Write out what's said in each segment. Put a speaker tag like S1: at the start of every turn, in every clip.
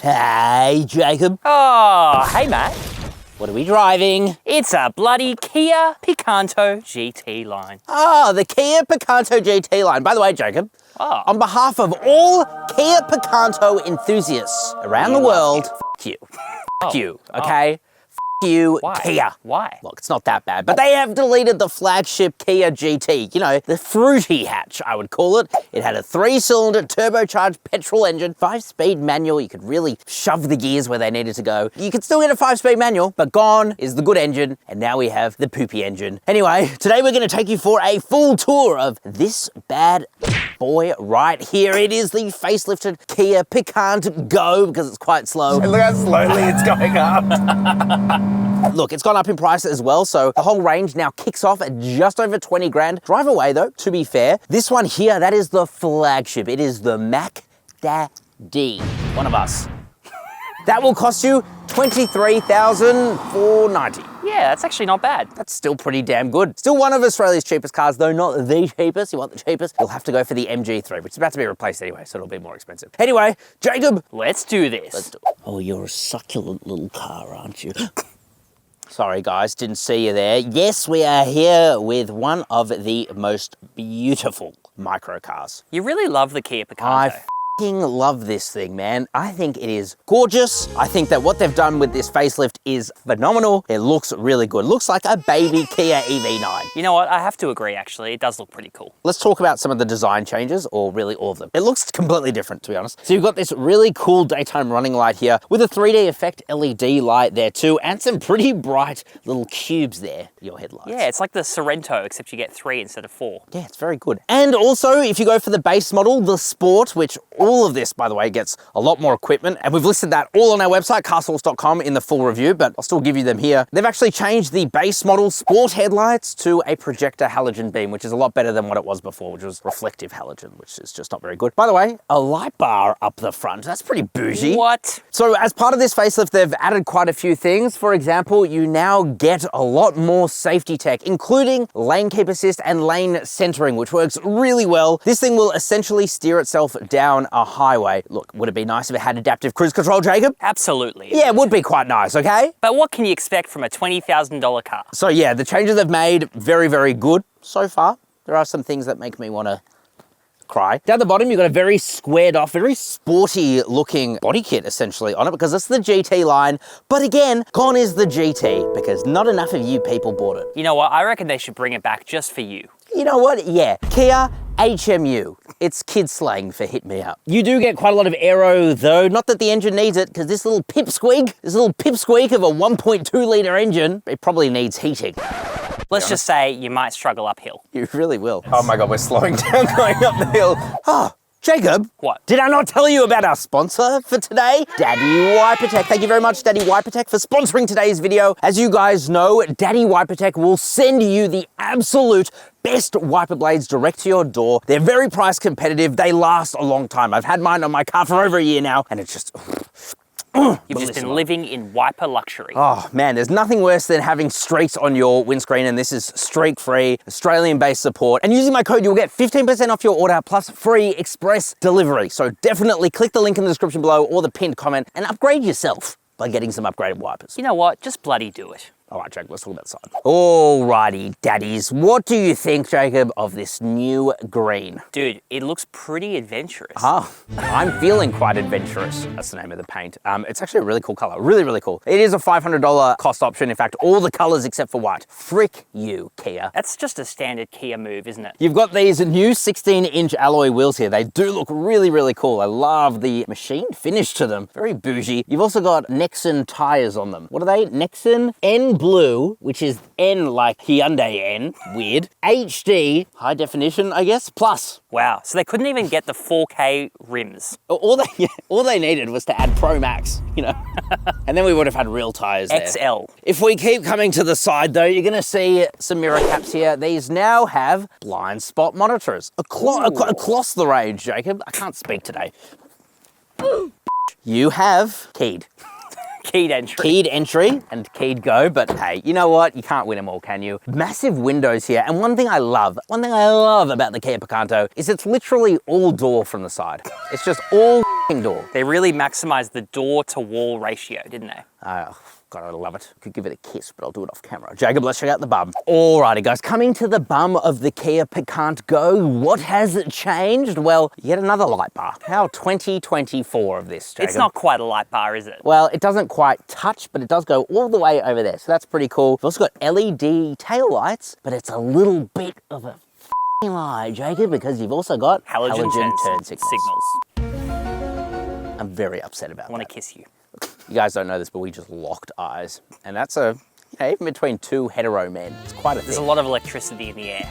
S1: Hey, Jacob.
S2: Oh, hey, Matt.
S1: What are we driving?
S2: It's a bloody Kia Picanto GT line.
S1: Oh, the Kia Picanto GT line. By the way, Jacob, on behalf of all Kia Picanto enthusiasts around the world, f you. F you, okay? You,
S2: Why?
S1: Kia.
S2: Why?
S1: Look, it's not that bad, but they have deleted the flagship Kia GT. You know, the fruity hatch, I would call it. It had a 3-cylinder turbocharged petrol engine, 5-speed manual. You could really shove the gears where they needed to go. You could still get a 5-speed manual, but gone is the good engine, and now we have the poopy engine. Anyway, today we're gonna take you for a full tour of this bad boy right here. It is the facelifted Kia Picanto Go, because it's quite slow. And look how slowly it's going up. Look, it's gone up in price as well, so the whole range now kicks off at just over 20 grand. Drive away though, to be fair. This one here, that is the flagship. It is the Mac Daddy, one of us. That will cost you $23,490.
S2: Yeah, that's actually not bad.
S1: That's still pretty damn good. Still one of Australia's cheapest cars, though not the cheapest. You want the cheapest, you'll have to go for the MG3, which is about to be replaced anyway, so it'll be more expensive. Anyway, Jacob.
S2: Let's do this.
S1: Let's do it. Oh, you're a succulent little car, aren't you? Sorry guys, didn't see you there. Yes, we are here with one of the most beautiful micro cars.
S2: You really love the Kia Picanto.
S1: I f***ing love this thing, man. I think it is gorgeous. I think that what they've done with this facelift is phenomenal. It looks really good. Looks like a baby Kia EV9.
S2: You know what? I have to agree, actually. It does look pretty cool.
S1: Let's talk about some of the design changes, or really all of them. It looks completely different, to be honest. So you've got this really cool daytime running light here with a 3D effect LED light there too, and some pretty bright little cubes there, your headlights.
S2: Yeah, it's like the Sorrento, except you get 3 instead of 4.
S1: Yeah, it's very good. And also, if you go for the base model, the Sport, which all of this, by the way, gets a lot more equipment, and we've listed that all on our website, CarSauce.com, in the full review, but I'll still give you them here. They've actually changed the base model Sport headlights to a projector halogen beam, which is a lot better than what it was before, which was reflective halogen, which is just not very good. By the way, a light bar up the front. That's pretty bougie.
S2: What?
S1: So as part of this facelift, they've added quite a few things. For example, you now get a lot more safety tech, including lane keep assist and lane centering, which works really well. This thing will essentially steer itself down a highway. Look, would it be nice if it had adaptive cruise control, Jacob?
S2: Absolutely.
S1: Yeah, it would be quite nice, okay?
S2: But what can you expect from a $20,000 car?
S1: So yeah, the changes they've made, very, very good so far. There are some things that make me want to cry. Down the bottom, you've got a very squared off, very sporty looking body kit essentially on it, because it's the GT line. But again, gone is the GT, because not enough of you people bought it.
S2: You know what? I reckon they should bring it back just for you.
S1: You know what? Yeah, Kia HMU. It's kid slang for hit me up. You do get quite a lot of aero though, not that the engine needs it, because this little pipsqueak of a 1.2 litre engine, it probably needs heating.
S2: Let's just say you might struggle uphill.
S1: You really will. Oh my God, we're slowing down going up the hill. Oh, Jacob.
S2: What?
S1: Did I not tell you about our sponsor for today? Daddy WiperTech. Thank you very much, Daddy WiperTech, for sponsoring today's video. As you guys know, Daddy WiperTech will send you the absolute best wiper blades direct to your door. They're very price competitive. They last a long time. I've had mine on my car for over a year now, and it's just...
S2: You've just been living in wiper luxury.
S1: Oh man, there's nothing worse than having streaks on your windscreen, and this is streak-free, Australian-based support. And using my code, you'll get 15% off your order plus free express delivery. So definitely click the link in the description below or the pinned comment and upgrade yourself by getting some upgraded wipers.
S2: You know what? Just bloody do it.
S1: All right, Jacob, let's talk about the side. Alrighty, daddies. What do you think, Jacob, of this new green?
S2: Dude, it looks pretty adventurous.
S1: Ah, I'm feeling quite adventurous. That's the name of the paint. It's actually a really cool color. Really, really cool. It is a $500 cost option. In fact, all the colors except for white. Frick you, Kia.
S2: That's just a standard Kia move, isn't it?
S1: You've got these new 16-inch alloy wheels here. They do look really, really cool. I love the machined finish to them. Very bougie. You've also got Nexon tires on them. What are they? Nexon N Blue, which is N like Hyundai N. Weird. HD, high definition, I guess, plus.
S2: Wow, so they couldn't even get the 4K rims.
S1: All they needed was to add Pro Max, you know, and then we would have had real tires there.
S2: XL.
S1: If we keep coming to the side though, you're gonna see some mirror caps here. These now have blind spot monitors. Across the range, Jacob. I can't speak today. You have keyed.
S2: Keyed entry.
S1: Keyed entry and keyed go, but hey, you know what? You can't win them all, can you? Massive windows here, and one thing I love about the Kia Picanto is it's literally all door from the side. It's just all door.
S2: They really maximized the door to wall ratio, didn't they?
S1: God, I love it. Could give it a kiss, but I'll do it off camera. Jacob, let's check out the bum. Alrighty, guys, coming to the bum of the Kia Picanto Go. What has changed? Well, yet another light bar. How 2024 of this, Jacob?
S2: It's not quite a light bar, is it?
S1: Well, it doesn't quite touch, but it does go all the way over there. So that's pretty cool. We've also got LED taillights, but it's a little bit of a lie, Jacob, because you've also got
S2: Halogen
S1: turn signals.
S2: signals.
S1: I'm very upset about
S2: I want
S1: that.
S2: to kiss you.
S1: You guys don't know this, but we just locked eyes. And that's even between two hetero men, it's quite a
S2: There's
S1: thing.
S2: a lot of electricity in the air.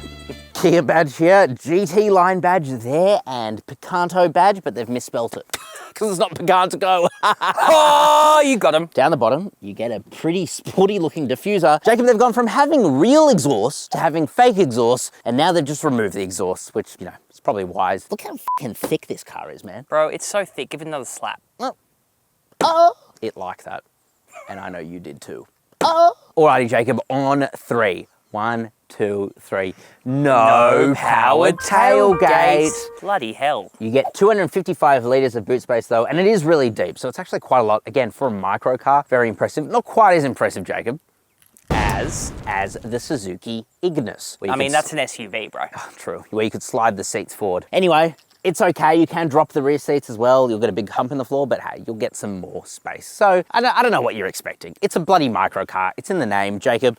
S1: Kia badge here, GT line badge there, and Picanto badge, but they've misspelt it. Because it's not Picanto Go.
S2: Oh, you got him.
S1: Down the bottom, you get a pretty sporty looking diffuser. Jacob, they've gone from having real exhaust to having fake exhaust, and now they've just removed the exhaust, which, it's probably wise. Look how fucking thick this car is, man.
S2: Bro, it's so thick. Give it another slap.
S1: Oh. It liked that. And I know you did too. Oh. Alrighty, Jacob, on 3. 1, 2, 3. No powered tailgate.
S2: Bloody hell.
S1: You get 255 litres of boot space though, and it is really deep. So it's actually quite a lot. Again, for a micro car, very impressive. Not quite as impressive, Jacob, as the Suzuki Ignis.
S2: I mean, that's an SUV, bro.
S1: True, where you could slide the seats forward. Anyway, it's okay, you can drop the rear seats as well. You'll get a big hump in the floor, but hey, you'll get some more space. So, I don't know what you're expecting. It's a bloody micro car. It's in the name. Jacob,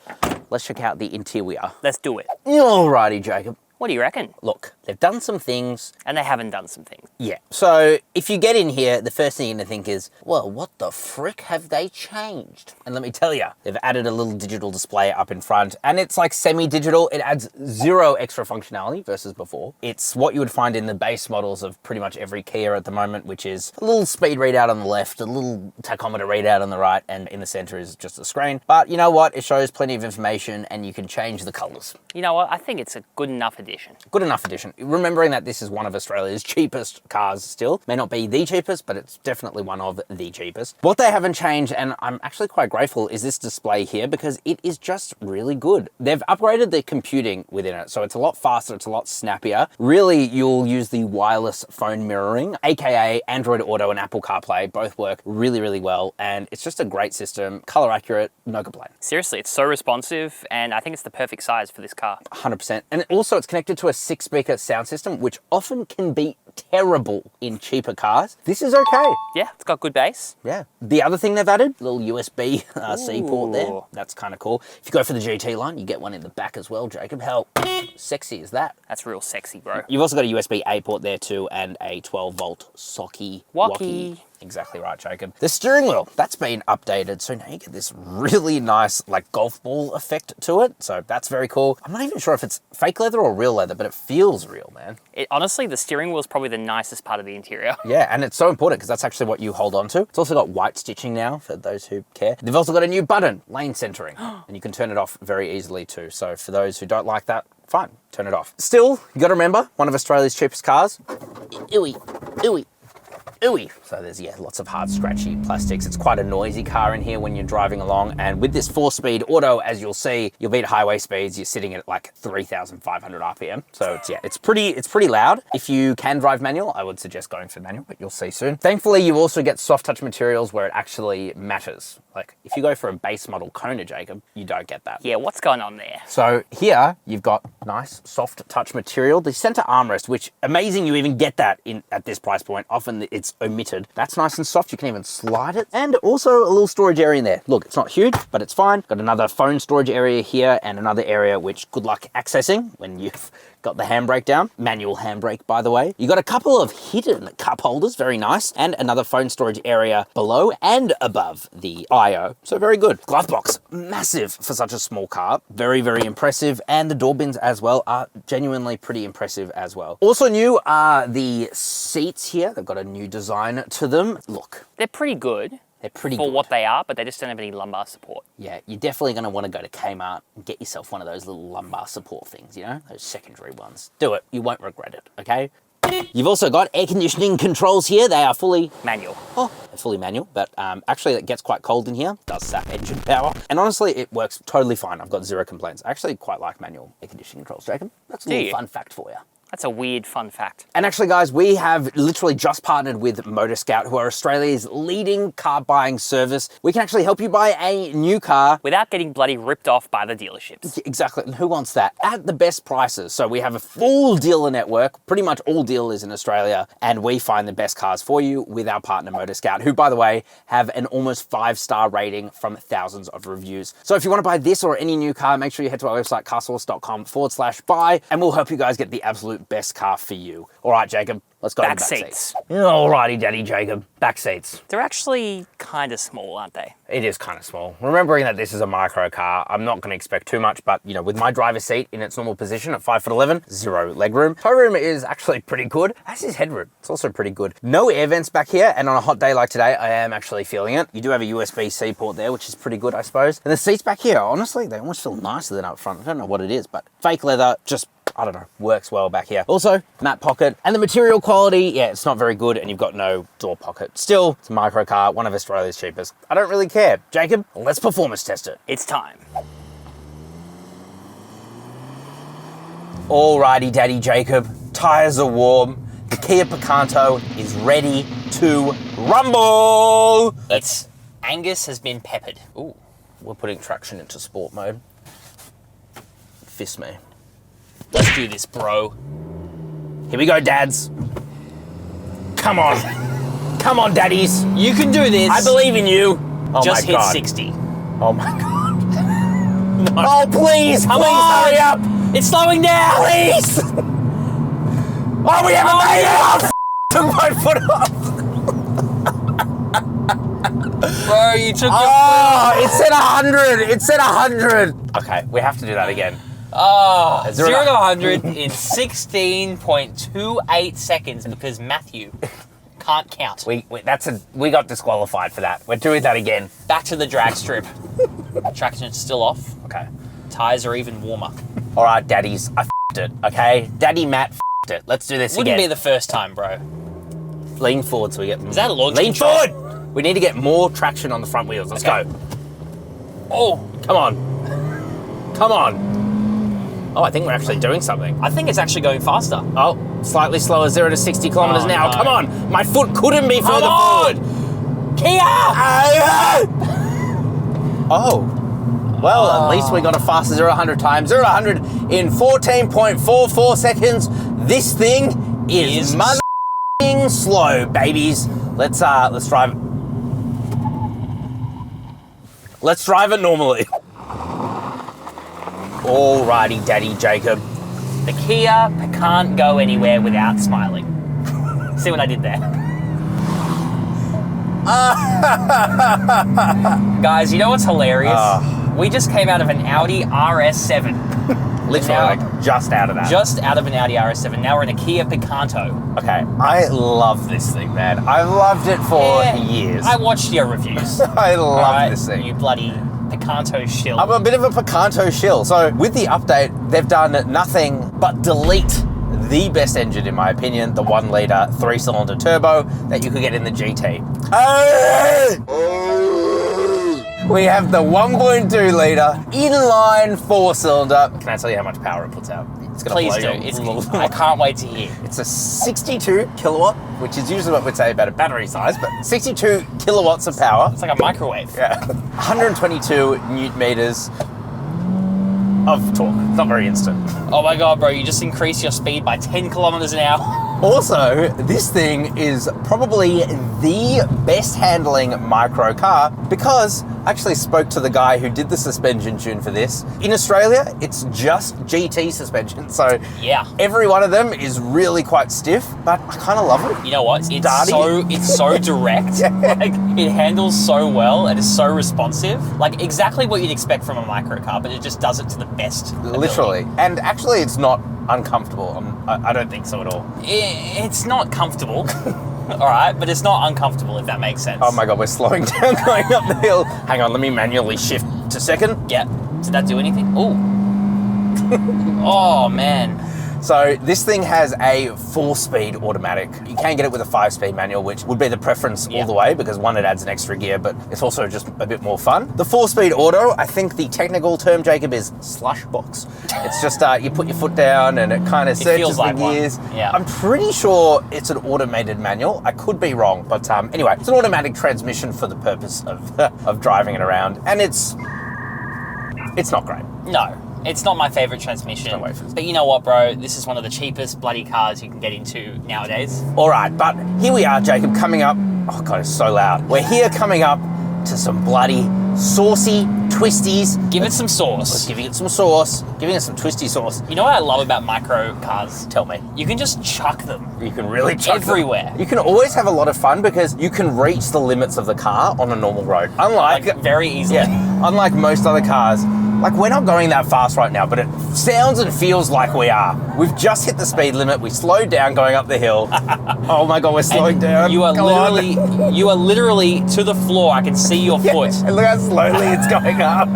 S1: let's check out the interior.
S2: Let's do it.
S1: Alrighty, Jacob.
S2: What do you reckon?
S1: Look, they've done some things.
S2: And they haven't done some things.
S1: Yeah. So if you get in here, the first thing you're gonna think is, well, what the frick have they changed? And let me tell you, they've added a little digital display up in front, and it's like semi-digital. It adds 0 extra functionality versus before. It's what you would find in the base models of pretty much every Kia at the moment, which is a little speed readout on the left, a little tachometer readout on the right, and in the center is just a screen. But you know what? It shows plenty of information, and you can change the colors.
S2: You know what? I think it's a good enough addition.
S1: Good enough addition. Remembering that this is one of Australia's cheapest cars still. May not be the cheapest, but it's definitely one of the cheapest. What they haven't changed, and I'm actually quite grateful, is this display here because it is just really good. They've upgraded the computing within it, so it's a lot faster, it's a lot snappier. Really, you'll use the wireless phone mirroring, aka Android Auto and Apple CarPlay, both work really, really well, and it's just a great system, color accurate, no complaint.
S2: Seriously, it's so responsive, and I think it's the perfect size for this car.
S1: 100%. And also it's connected to a 6-speaker sound system, which often can be terrible in cheaper cars. This is okay.
S2: Yeah, it's got good bass.
S1: Yeah. The other thing they've added, little USB-C port there. That's kind of cool. If you go for the GT line, you get one in the back as well, Jacob. How sexy is that?
S2: That's real sexy, bro.
S1: You've also got a USB-A port there too, and a 12-volt socky
S2: Walkie.
S1: Exactly right, Jacob. The steering wheel, that's been updated, so now you get this really nice, like, golf ball effect to it. So that's very cool. I'm not even sure if it's fake leather or real leather, but it feels real, man.
S2: Honestly, the steering wheel is probably the nicest part of the interior.
S1: Yeah, and it's so important because that's actually what you hold on to. It's also got white stitching now for those who care. They've also got a new button, lane centering, and you can turn it off very easily too. So for those who don't like that, fine, turn it off. Still, you got to remember, one of Australia's cheapest cars. Ooey, ooey. Ooey. So there's, lots of hard, scratchy plastics. It's quite a noisy car in here when you're driving along. And with this 4-speed auto, as you'll see, you'll beat highway speeds. You're sitting at like 3,500 RPM. So it's pretty loud. If you can drive manual, I would suggest going for manual, but you'll see soon. Thankfully, you also get soft touch materials where it actually matters. Like if you go for a base model Kona, Jacob, you don't get that.
S2: Yeah, what's going on there?
S1: So here you've got nice soft touch material. The center armrest, which amazing you even get that at this price point. Often it's omitted. That's nice and soft. You can even slide it. And also a little storage area in there. Look, it's not huge, but it's fine. Got another phone storage area here and another area which good luck accessing when you've got the handbrake down. Manual handbrake, by the way. You got a couple of hidden cup holders, very nice, and another phone storage area below and above the I/O. So very good. Glove box, massive for such a small car. Very, very impressive. And the door bins as well are genuinely pretty impressive as well. Also new are the seats here. They've got a new design to them. Look.
S2: They're pretty good.
S1: They're pretty
S2: for
S1: good.
S2: what they are, but they just don't have any lumbar support.
S1: Yeah, you're definitely going to want to go to Kmart and get yourself one of those little lumbar support things, you know? Those secondary ones. Do it. You won't regret it, okay? You've also got air conditioning controls here. They are fully
S2: manual.
S1: Oh, they're fully manual, but actually it gets quite cold in here. It does sap engine power. And honestly, it works totally fine. I've got 0 complaints. I actually quite like manual air conditioning controls, Jacob. That's a little fun fact for you.
S2: That's a weird fun fact.
S1: And actually, guys, we have literally just partnered with Motor Scout, who are Australia's leading car buying service. We can actually help you buy a new car
S2: Without getting bloody ripped off by the dealerships.
S1: exactly. And who wants that? At the best prices. So we have a full dealer network, pretty much all dealers in Australia, and we find the best cars for you with our partner Motor Scout, who, by the way, have an almost 5-star rating from thousands of reviews. So if you want to buy this or any new car, make sure you head to our website, carsauce.com/buy, and we'll help you guys get the absolute best car for you. All right, Jacob, let's go to the
S2: Back
S1: back
S2: seats.
S1: seats. Alrighty, Daddy Jacob, back seats.
S2: They're actually kind of small, aren't they?
S1: It is kind of small. Remembering that this is a micro car, I'm not going to expect too much, but you know, with my driver's seat in its normal position at 5'11", 0 legroom. Toe room is actually pretty good, as is headroom. It's also pretty good. No air vents back here, and on a hot day like today, I am actually feeling it. You do have a USB-C port there, which is pretty good, I suppose. And the seats back here, honestly, they almost feel nicer than up front. I don't know what it is, but fake leather, just, I don't know, works well back here. Also, matte pocket, and the material quality, yeah, it's not very good, and you've got no door pocket. Still, it's a micro car, one of Australia's cheapest. I don't really care. Jacob, let's performance test it.
S2: It's time.
S1: Alrighty, Daddy Jacob, tires are warm. The Kia Picanto is ready to rumble.
S2: Its Angus has been peppered.
S1: Ooh, we're putting traction into sport mode. Fist me.
S2: Let's do this, bro.
S1: Here we go, dads. Come on. Come on, daddies.
S2: You can do this.
S1: I believe in you. Oh
S2: Just
S1: my
S2: hit
S1: God.
S2: 60.
S1: Oh my God. No. Oh, please,
S2: Come
S1: please
S2: on.
S1: hurry up.
S2: It's slowing down.
S1: Please. Oh, we haven't made it. I took my foot off.
S2: Bro, you took
S1: Oh, it said 100. It said 100. Okay, we have to do that again.
S2: Oh,
S1: 0
S2: 0 to 100 in 16.28 seconds because Matthew can't count.
S1: We got disqualified for that. We're doing that again.
S2: Back to the drag strip. Traction's still off.
S1: Okay.
S2: Tires are even warmer.
S1: All right, daddies, I f***ed it, okay? Daddy Matt f***ed it. Let's do this
S2: Wouldn't
S1: again.
S2: be the first time, bro.
S1: Lean forward so we get...
S2: Is that a launch
S1: Lean
S2: control?
S1: forward! We need to get more traction on the front wheels. Let's
S2: Okay.
S1: go. Oh, come on. Come on. Oh, I think we're actually doing something.
S2: I think it's actually going faster.
S1: Oh, slightly slower, 0 to 60 kilometers
S2: Oh,
S1: an hour.
S2: no.
S1: Come on. My foot couldn't be further
S2: on.
S1: forward.
S2: Kia!
S1: Oh. Well, at least we got a faster 0 to 100 time. 0 to 100 in 14.44 seconds. This thing is mother***ing slow, babies. Let's drive it. Let's drive it normally. Alrighty, Daddy Jacob.
S2: The Kia can't go anywhere without smiling. See what I did there? Guys, you know what's hilarious? We just came out of an Audi RS7.
S1: Literally, like, just out of that.
S2: Just out of an Audi RS7. Now we're in a Kia Picanto.
S1: Okay, I love this thing, man. I've loved it for years.
S2: I watched your reviews.
S1: I love
S2: Alright,
S1: this thing.
S2: You bloody Picanto shill.
S1: I'm a bit of a Picanto shill. So with the update, they've done nothing but delete the best engine, in my opinion, the 1 litre 3-cylinder turbo that you could get in the GT. We have the 1.2 litre inline 4-cylinder. Can I tell you how much power it puts out? It's gonna
S2: Please
S1: blow
S2: do.
S1: your-
S2: I can't wait to hear.
S1: It's a 62 kilowatt, which is usually what we'd say about a battery size, but 62 kilowatts of power.
S2: It's like a microwave.
S1: Yeah. 122 newton meters of torque. It's not very instant.
S2: Oh my God, bro, you just increased your speed by 10 kilometers an hour.
S1: Also, this thing is probably the best handling micro car because I actually spoke to the guy who did the suspension tune for this. In Australia, it's just GT suspension, so
S2: Yeah.
S1: every one of them is really quite stiff, but I kind of love it.
S2: You know what?
S1: Darty.
S2: It's so direct. Like, it handles so well and is so responsive. Like exactly what you'd expect from a micro car, but it just does it to the best ability.
S1: Literally. And actually, it's not uncomfortable. I don't think so at all.
S2: It's not comfortable. All right, but it's not uncomfortable, if that makes sense.
S1: Oh my God, we're slowing down going up the hill. Hang on, let me manually shift to second.
S2: Yeah. Did that do anything? Oh. Oh, man.
S1: So this thing has a 4-speed automatic. You can get it with a 5-speed manual, which would be the preference all the way, because one, it adds an extra gear, but it's also just a bit more fun. The 4-speed auto, I think the technical term, Jacob, is slush box. It's just you put your foot down and it kind of searches the gears.
S2: Yeah.
S1: I'm pretty sure it's an automated manual. I could be wrong, but anyway, it's an automatic transmission for the purpose of of driving it around, and it's not great.
S2: No. It's not my favorite transmission. But you know what, bro? This is one of the cheapest bloody cars you can get into nowadays.
S1: All right, but here we are, Jacob, coming up. Oh, God, it's so loud. We're here coming up to some bloody saucy twisties.
S2: Give it some sauce.
S1: Let's giving it some sauce. Giving it some twisty sauce.
S2: You know what I love about micro cars?
S1: Tell me.
S2: You can just chuck them.
S1: You can really chuck
S2: everywhere.
S1: them. You can always have a lot of fun because you can reach the limits of the car on a normal road. Unlike
S2: very easily.
S1: Yeah, unlike most other cars. Like, we're not going that fast right now, but it sounds and feels like we are. We've just hit the speed limit. We slowed down going up the hill. Oh my God, we're slowing down.
S2: You are literally to the floor. I can see your foot.
S1: And look how slowly it's going up.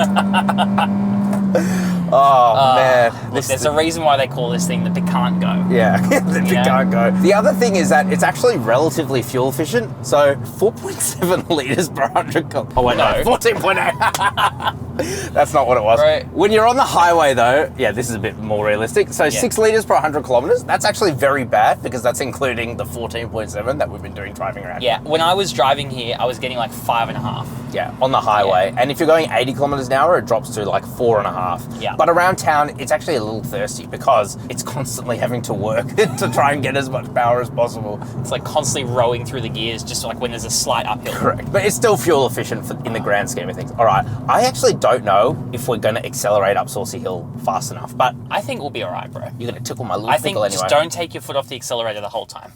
S1: Oh man.
S2: There's a reason why they call this thing the Picanto.
S1: Yeah, the Picanto. The other thing is that it's actually relatively fuel efficient. So 4.7 litres per 100 kilometers. Oh wait, no, 14.8. That's not what it was.
S2: Right.
S1: When you're on the highway though, yeah, this is a bit more realistic. So 6 litres per 100 kilometers, that's actually very bad because that's including the 14.7 that we've been doing driving around.
S2: Yeah, when I was driving here, I was getting like 5.5.
S1: Yeah, on the highway. Yeah. And if you're going 80 kilometers an hour, it drops to like 4.5.
S2: Yeah.
S1: But around town, it's actually a little thirsty because it's constantly having to work to try and get as much power as possible.
S2: It's like constantly rowing through the gears just like when there's a slight uphill.
S1: Correct. But it's still fuel efficient in the grand scheme of things. All right. I actually don't know if we're going to accelerate up Saucy Hill fast enough, but
S2: I think we'll be all right, bro.
S1: You're going to tickle my little
S2: I think
S1: fickle anyway.
S2: Just don't take your foot off the accelerator the whole time.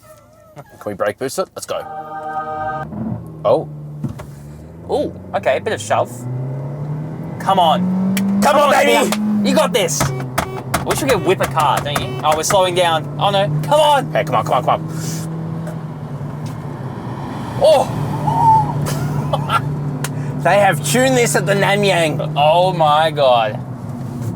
S1: Can we brake boost it? Let's go. Oh.
S2: Ooh, okay, a bit of shove. Come on.
S1: Come on, baby!
S2: You got this. I wish we could whip a car, don't you? Oh, we're slowing down. Oh no, come on!
S1: Hey, come on, come on, come on.
S2: Oh!
S1: They have tuned this at the Nanyang.
S2: Oh my God.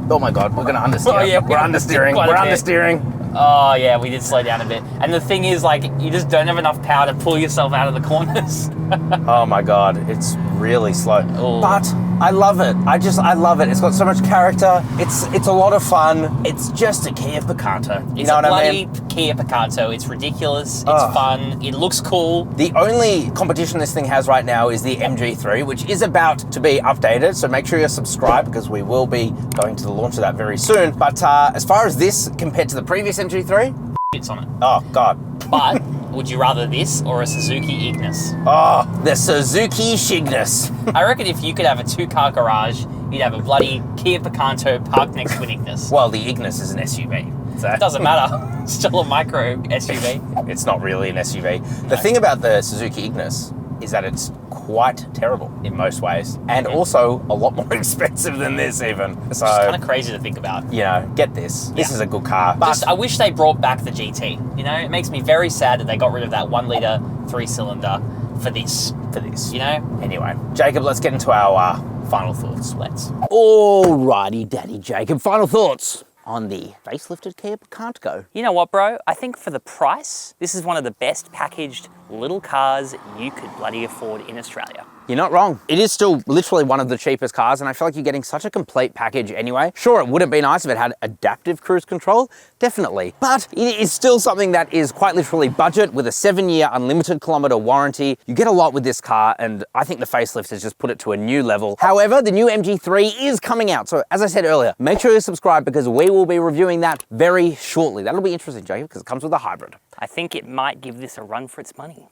S1: Oh my God, we're going to understeer.
S2: Oh, yeah,
S1: we're understeering. We're understeering.
S2: Oh yeah, we did slow down a bit. And the thing is, like, you just don't have enough power to pull yourself out of the corners.
S1: Oh my God, it's really slow.
S2: Ooh.
S1: But I love it. I love it. It's got so much character. It's a lot of fun. It's just a Kia Picanto. You know what I mean?
S2: It's a bloody Kia Picanto. It's ridiculous. It's fun. It looks cool.
S1: The only competition this thing has right now is the MG3, which is about to be updated. So make sure you're subscribed because we will be going to the launch of that very soon. But as far as this compared to the previous MG3,
S2: It's on it.
S1: oh God.
S2: But would you rather this or a Suzuki Ignis?
S1: Oh, the Suzuki Ignis.
S2: I reckon if you could have a 2-car garage, you'd have a bloody Kia Picanto parked next to an Ignis.
S1: Well, the Ignis is an SUV. So.
S2: It doesn't matter. It's still a micro SUV.
S1: It's not really an SUV. The thing about the Suzuki Ignis is that it's quite terrible in most ways, and also a lot more expensive than this even. So
S2: It's kind of crazy to think about.
S1: You know, get this. This is a good car. But
S2: I wish they brought back the GT. You know, it makes me very sad that they got rid of that 1 litre 3-cylinder for this. You know?
S1: Anyway, Jacob, let's get into our final thoughts.
S2: Let's.
S1: Alrighty, Daddy Jacob. Final thoughts on the facelifted Kia Picanto.
S2: You know what, bro? I think for the price, this is one of the best packaged little cars you could bloody afford in Australia.
S1: You're not wrong. It is still literally one of the cheapest cars, and I feel like you're getting such a complete package anyway. Sure, it wouldn't be nice if it had adaptive cruise control, definitely. But it is still something that is quite literally budget with a 7-year unlimited kilometer warranty. You get a lot with this car, and I think the facelift has just put it to a new level. However, the new MG3 is coming out. So as I said earlier, make sure you subscribe because we will be reviewing that very shortly. That'll be interesting, Jacob, because it comes with a hybrid.
S2: I think it might give this a run for its money.